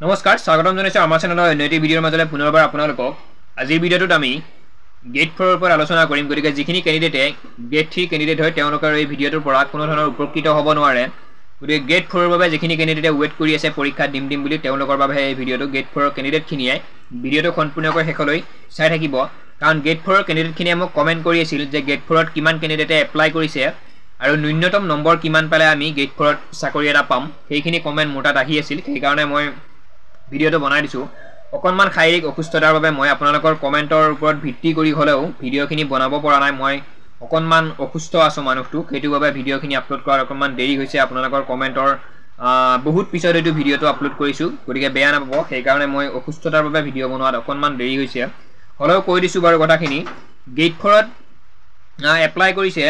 নমস্কাৰ স্বাগতম জনাইছো আমাৰ চেনেলৰ নৈতিক ভিডিঅ'ৰ মাজলৈ পুনৰবাৰ আপোনালোকক আজিৰ ভিডিঅ'টোত আমি গেট 4 ৰ ওপৰত আলোচনা কৰিম গতিকে যিখিনি ক্যান্ডিডেটে গেট 3 ক্যান্ডিডেট হয় তেওঁলোকৰ এই ভিডিঅ'টোৰ পৰা কোনো ধৰণৰ উপকৃত হ'ব নোৱাৰে গতিকে গেট 4 ৰ বাবে যিখিনি ক্যান্ডিডেটে ওয়েট কৰি আছে পৰীক্ষা দিম বুলি তেওঁলোকৰ বাবে এই ভিডিঅ'টো গেট 4 ৰ ক্যান্ডিডেট খিনিয়ে ভিডিঅ'টো সম্পূৰ্ণকৈ শেষলৈ চাই থাকিব কাৰণ গেট 4 ৰ ক্যান্ডিডেট খিনিয়ে মোক কমেন্ট কৰি আছিল যে গেট 4 ত কিমান ক্যান্ডিডেটে এপ্লাই কৰিছে আৰু ন্যূনতম নম্বৰ কিমান পালে আমি গেট 4 ত চাকৰি এটা পাম সেইখিনি কমেন্ট মোৰ তাত আহি আছিল সেই কাৰণে মই ভিডিঅ'টো বনাই দিছো অকনমান শাৰীৰিক অসুস্থতাৰ বাবে মই আপোনালোকৰ কমেন্টৰ ওপৰত ভিত্তি কৰি হলেও ভিডিঅ'খিনি বনাব পৰা নাই মই অকনমান অসুস্থ আছো মানুহটো সেইটো বাবে ভিডিঅ'খিনি আপলোড কৰাৰ অকনমান দেৰি হৈছে আপোনালোকৰ কমেন্টৰ বহুত পিছত এইটো ভিডিঅ'টো আপলোড কৰিছো গতিকে বেয়া নাপাব সেই কাৰণে মই অসুস্থতাৰ বাবে ভিডিঅ' বনোৱাত অকনমান দেৰি হৈছে হলেও কৈ দিছো বাৰু কথাখিনি গেট 4 ত এপ্লাই কৰিছে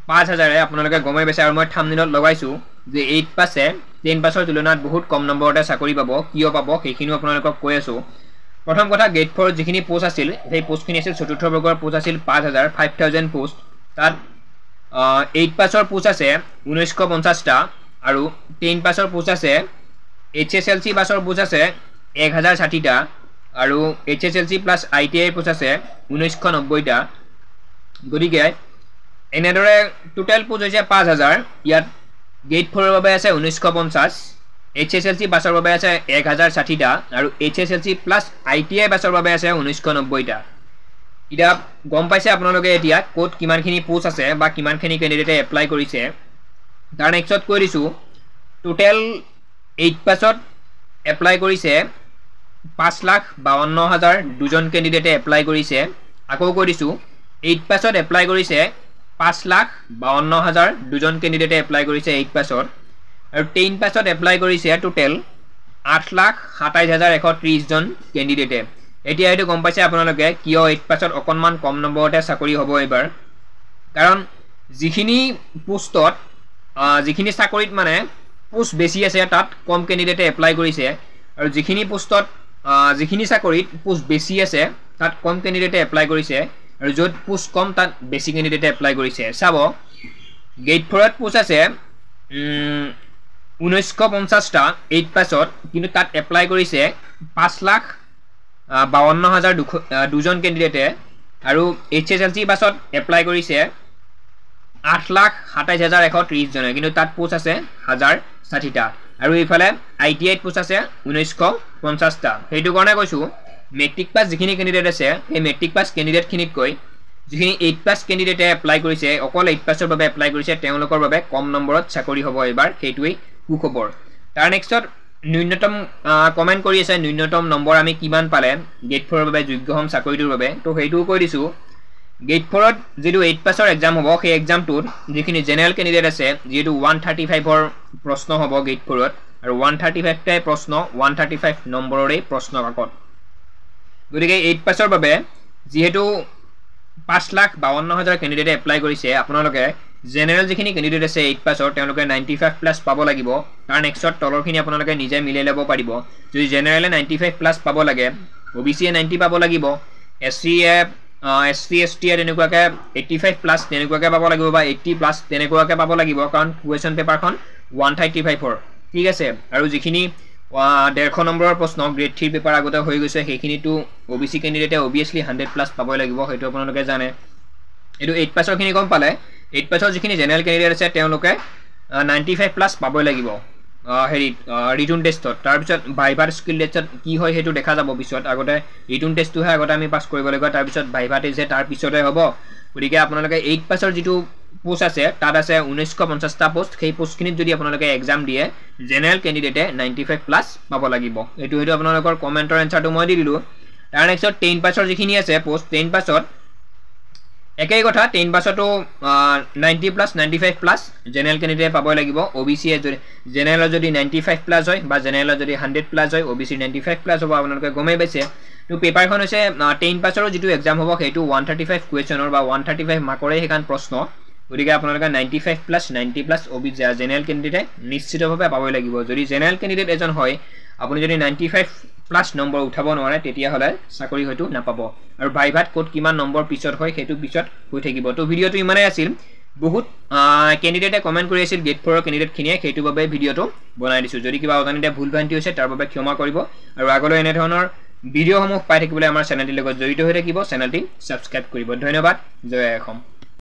5000 আপোনালোকে গমে বেছে আৰু মই থাম্বনেইলত লগাইছো যে 8 পাছে 10 পাছৰ তুলনাত বহুত কম নম্বৰতে চাকৰি পাব কিয় পাব সেইখিনি আপোনালোকক কৈ আছো প্ৰথম কথা গেট 4 যিখিনি পোষ্ট আছিল সেই পোষ্টখিনি আছিল চতুৰ্থ বৰ্গৰ পোষ্ট আছিল 5000 পোষ্ট তাত 8 পাছৰ পোষ্ট আছে 1950 টা আৰু 10 পাছৰ পোষ্ট আছে HSLC পাছৰ পোষ্ট আছে 1060 টা আৰু HSLC প্লাস ITI পোষ্ট আছে 1990 টা গতিকে এনেদৰে টোটাল পোষ্ট হৈছে 5000 ইয়াত গেট 4 ৰ বাবে আছে 1950 HSLC বাছৰ বাবে আছে 1060 টা আৰু HSLC প্লাস ITI বাছৰ বাবে আছে 1990 টা ইটা গম পাইছে আপোনালোকে এতিয়া কোড কিমানখিনি পোষ্ট আছে বা কিমানখিনি ক্যান্ডিডেটে এপ্লাই কৰিছে তাৰ নেক্সট কৈ দিছো টোটাল 8 পাছত এপ্লাই কৰিছে 5,52,000 দুজন ক্যান্ডিডেটে এপ্লাই কৰিছে আকৌ কৈ দিছো 8 পাছত এপ্লাই কৰিছে 5,52,000 দুজন ক্যান্ডিডেটে এপ্লাই কৰিছে 8 পাছত আৰু 10 পাছত এপ্লাই কৰিছে টোটাল 8,27,130 জন ক্যান্ডিডেটে এতিয়া এটো গম পাইছে আপোনালোকে কিয় 8 পাছত অকনমান কম নম্বৰতে চাকৰি হ'ব এবাৰ কাৰণ যিখিনি পোষ্টত যিখিনি চাকৰিত মানে পোষ্ট বেছি আছে তাত কম ক্যান্ডিডেটে এপ্লাই কৰিছে আৰু যিখিনি পোষ্টত যিখিনি চাকৰিত পোষ্ট বেছি আছে তাত কম ক্যান্ডিডেটে এপ্লাই কৰিছে আৰু যত পোষ্ট কম তাত বেছি ক্যান্ডিডেটে এপ্লাই কৰিছে চাব গেট 4 ত পোষ্ট আছে 1950 টা 8 পাছত কিন্তু তাত এপ্লাই কৰিছে 5,52,000 দুজন ক্যান্ডিডেটে আৰু HSLC পাছত এপ্লাই কৰিছে 8,27,130 জনে কিন্তু তাত পোষ্ট আছে 1060 টা আৰু ইফালে ITI পোষ্ট আছে 1950 টা হেতু কাৰণে কৈছো মেট্ৰিক পাস যিখিনি ক্যান্ডিডেট আছে এই মেট্ৰিক পাস ক্যান্ডিডেট খিনিক কৈ যিখিনি 8 পাস ক্যান্ডিডেটে এপ্লাই কৰিছে অকল 8 পাসৰ বাবে এপ্লাই কৰিছে তেওঁলোকৰ বাবে কম নম্বৰত চাকৰি হ'ব এবাৰ হেতুই সুখবৰ তাৰ নেক্সট ন্যূনতম কমেন্ট কৰি আছে ন্যূনতম নম্বৰ আমি কিমান পালে গেট 4 ৰ বাবে যোগ্য হম চাকৰিটোৰ বাবে তো হেতু কৈ দিছো গেট 4 ত যেটো 8 পাসৰ এক্সাম হ'ব সেই এক্সামটোত যিখিনি জেনাৰেল ক্যান্ডিডেট আছে যেটো 135 ৰ প্ৰশ্ন হ'ব গেট 4 ত আৰু 135 টাই প্ৰশ্ন 135 নম্বৰৰে প্ৰশ্ন কাকত গতিকে 8 পাসৰ বাবে যেহেতু 5,52,000 ক্যান্ডিডেটে এপ্লাই কৰিছে আপোনালোকে জেনাৰেল যিখিনি ক্যান্ডিডেট আছে 8 পাসৰ তেওঁলোকে 95 প্লাস পাব লাগিব তাৰ নেক্সট তলৰখিনি আপোনালোকে নিজে মিলাই ল'ব পাৰিব যদি জেনাৰেলে 95 প্লাস পাব লাগে OBC এ 90 পাব লাগিব SC ST তেনেকুৱাকে 85 প্লাস তেনেকুৱাকে পাব লাগিব বা 80 প্লাস তেনেকুৱাকে পাব লাগিব কাৰণ কুৱেশ্যন পেপাৰখন 135 ঠিক আছে আৰু যিখিনি 150 নম্বৰৰ প্ৰশ্ন গ্ৰেড 3 পেপাৰ আগতে হৈ গৈছে সেইখিনিটো OBC ক্যান্ডিডেটে obviously 100 প্লাস পাবই লাগিব হেতু আপোনালোকে জানে এটো 8 পাসৰ খিনি কম পালে 8 পাসৰ যিখিনি জেনাৰেল ক্যান্ডিডেট আছে তেওঁলোকে 95 প্লাস পাবই লাগিব হেৰি ৰিটন টেষ্টত তাৰ পিছত ভাইভাৰ স্কিল টেষ্টত কি হয় হেতু দেখা যাব পিছত আগতে ৰিটন টেষ্টটো হে আগতে আমি পাস কৰিব লাগিব তাৰ পিছত ভাইভা টেষ্ট যে তাৰ পিছতে হ'ব গতিকে আপোনালোকে 8 পাসৰ যেটো পোষ্ট আছে তাত আছে 1950 টা পোষ্ট সেই পোষ্টখিনিত যদি আপোনালোকে এক্সাম দিয়ে জেনাৰেল ক্যান্ডিডেটে 95 প্লাস পাব লাগিব এটো আপোনালোকৰ কমেন্টৰ এনসাৰটো মই দি দিলো তাৰ নেক্সট 10 পাসৰ যিখিনি আছে পোষ্ট 10 পাসত একেই কথা 10 পাসতো 90 প্লাস 95 প্লাস জেনাৰেল ক্যান্ডিডেট পাব লাগিব OBC যদি জেনাৰেল যদি 95 প্লাস হয় বা জেনাৰেল যদি 100 প্লাস হয় OBC 95 প্লাস হ'ব আপোনালোকে গমে পাইছে তো পেপাৰখন হৈছে 10 পাসৰ যেটো এক্সাম হ'ব হেতু 135 কুৱেশ্যনৰ বা 135 মাৰ্কৰে হেকান প্ৰশ্ন গতিকে আপোনালোকে 95 plus 90 plus OBC general candidate নিশ্চিতভাৱে পাবই লাগিব যদি জেনাৰেল ক্যান্ডিডেট এজন হয় আপুনি যদি 95 প্লাস নম্বৰ উঠাব নোৱাৰে তেতিয়া হলে চাকৰি হয়তো নাপাব আৰু ভাইভাত কোড কিমান নম্বৰ পিছত হয় হেতু পিছত হৈ থাকিব তো ভিডিওটো ইমানেই আছিল বহুত ক্যান্ডিডেটে কমেন্ট কৰি আছিল গেট 4 ক্যান্ডিডেট খিনিয়ে সেইটো বাবে ভিডিওটো বনাই দিছো যদি কিবা অজানিতে ভুল ভ্ৰান্তি হৈছে তাৰ বাবে ক্ষমা কৰিব আৰু আগলৈ এনে ধৰণৰ ভিডিওসমূহ পাই থাকিবলৈ আমাৰ চেনেলটিৰ লগত জড়িত হৈ থাকিব চেনেলটি সাবস্ক্ৰাইব কৰিব ধন্যবাদ জয় অসম